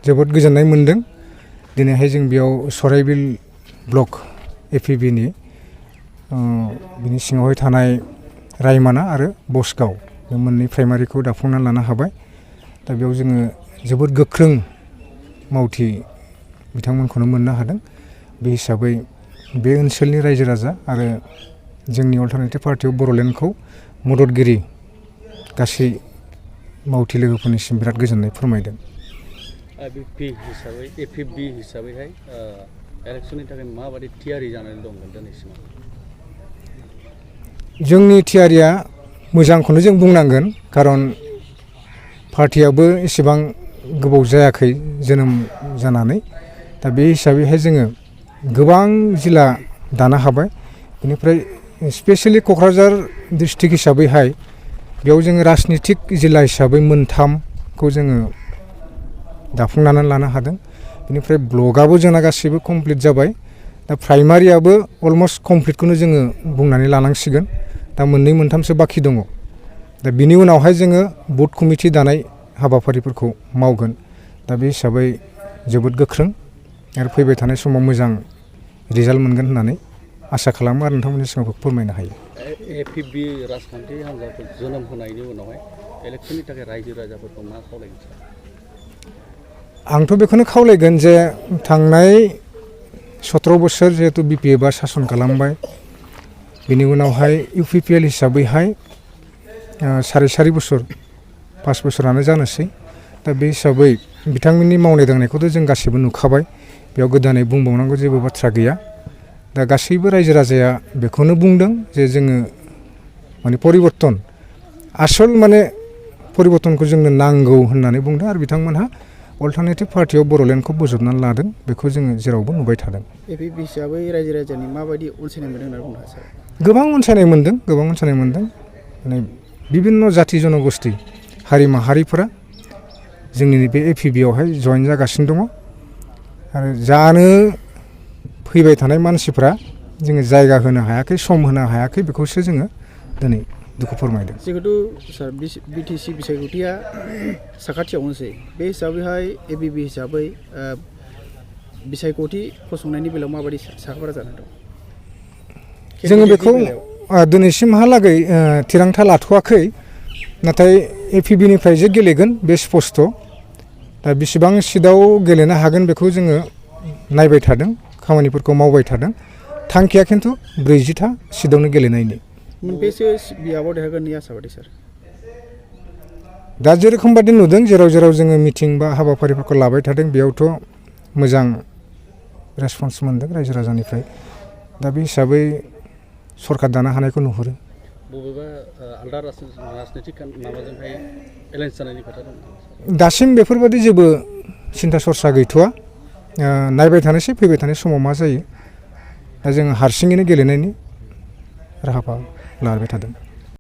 जोबोद गोजोननाय मोनदों दिनैहाय जों बेयाव सराइबिल ब्लक एपिबिनि बिनि सिङावहाय थानाय रायमाना आरो बसगाव बे मोननै प्राइमारिखौ दाफुंनानै लानो हाबाय दा बेयाव जोङो जोबोद गोख्रों मावथि बिथांमोनखौनो मोननो हादों बे हिसाबै बे ओनसोलनि रायजो राजा आरो जोंनि अल्टारनेटिभ पार्टियाव बर'लेण्डखौ मददगिरि गासै मावथि लोगोफोरनिसिम बिराद गोजोननाय फोरमायदों एपिबि हिसाबैहाय इलेक्सननि थाखाय माबायदि थियारि जानानै दं दिनैसिम जोंनि थियारिया मोजांखौनो जों बुंनांगोन खारन पार्टियाबो एसेबां गोबाव जायाखै जोनोम जानानै दा बे हिसाबैहाय जोङो गोबां जिल्ला दानो हाबाय बेनिफ्राय स्पेसियेलि क'क्राझार डिस्ट्रिक्ट हिसाबैहाय बेयाव जोङो राजनितिक जिल्ला हिसाबै मोनथामखौ जोङो दाफुंनानै लानो हादों बेनिफ्राय ब्लकआबो जोंना गासैबो कमप्लिट जाबाय दा प्राइमारियाबो अलमस्ट कमप्लिटखौनो जोङो बुंनानै लानांसिगोन दा मोननै मोनथामसो बाखि दङ दा बिनि उनावहाय जोङो बुथ कमिटि दानाय हाबाफारिफोरखौ मावगोन दा बे हिसाबै जोबोद गोख्रों आरो फैबाय थानाय समाव मोजां रिजाल्ट मोनगोन होननानै आसा खालामो आरो नोंथांमोननि सिगाङाव फोरमायनो हायो एपिबि राजखान्थि हान्जाखौ जोनोम होनायनि उनावहाय इलेक्सननि थाखाय रायजो राजाफोरखौ मा खावलायगोन आंथ' बेखौनो खावलायगोन जे थांनाय 17 बोसोर जिहेतु बिपिएफआ सासन खालामबाय बेनि उनावहाय इउपिपिएल हिसाबैहाय साराय बोसोर 5 बोसोरानो जानोसै दा बे हिसाबै बिथांमोननि मावनाय दांनायखौथ' जों गासैबो नुखाबाय बेयाव गोदानै बुंबावनांगौ जेबो बाथ्रा गैया दा गासैबो रायजो राजाया बेखौनो बुंदों जे जोङो माने परिबर्तन आसल माने परिबर्तनखौ जोंनो नांगौ होननानै बुंदों आरो बिथांमोनहा अल्टारनेटिभ पार्टियाव बर'लेण्डखौ बोजबनानै लादों बेखौ जोङो जेरावबो नुबाय थादों एपिबि हिसाबै रायजो राजानि माबायदि अनसायनाय मोनदों होनना बुंनो सार गोबां अनसायनाय मोनदों माने बिभिन्न जाथि जनगोष्ठी हारि माहारिफोरा जोंनि बे एपिबियावहाय जइन जागासिनो दङ आरो जानो फैबाय थानाय मानसिफ्रा जोङो जायगा होनो हायाखै सम होनो हायाखै बेखौसो जोङो दिनै दुखु फोरमायदों जिहेतु सार बिटिसि बिसायख'थिया साखाथियावनोसै बे हिसाबैहाय एपिबि हिसाबै बिसायख'थि फसंनायनि बेलायाव माबायदि साखाफारा जाना दं जोङो बेखौ दिनैसिमहालागै थिरांथा लाथ'वाखै नाथाय एपिबिनिफ्राय जे गेलेगोन बे स्पस्ट' दा बेसेबां सिटआव गेलेनो हागोन बेखौ जोङो नायबाय थादों खामानिफोरखौ मावबाय थादों थांखिया खिन्थु 40था सिटआवनो गेलेनायनि मोनबेसे बियाबाव देरहागोननि आसा बायदि सार दा जेरखम बादि नुदों जेराव जोङो मिटिं बा हाबाफारिफोरखौ लाबाय थादों बेयावथ' मोजां रेसपन्स मोनदों रायजो राजानिफ्राय दा बे हिसाबै सरकार दानो हानायखौ नुहुरो बबेबा आलदा राजनितिक माबाजोंहाय एलायन्स जानायनि खोथा दं दासिम बेफोरबायदि जेबो सिन्था सरसा गैथ'वा नायबाय थानोसै फैबाय थानाय समाव मा जायो दा जों हारसिङैनो गेलेनायनि राहाफोर लाबाय थादों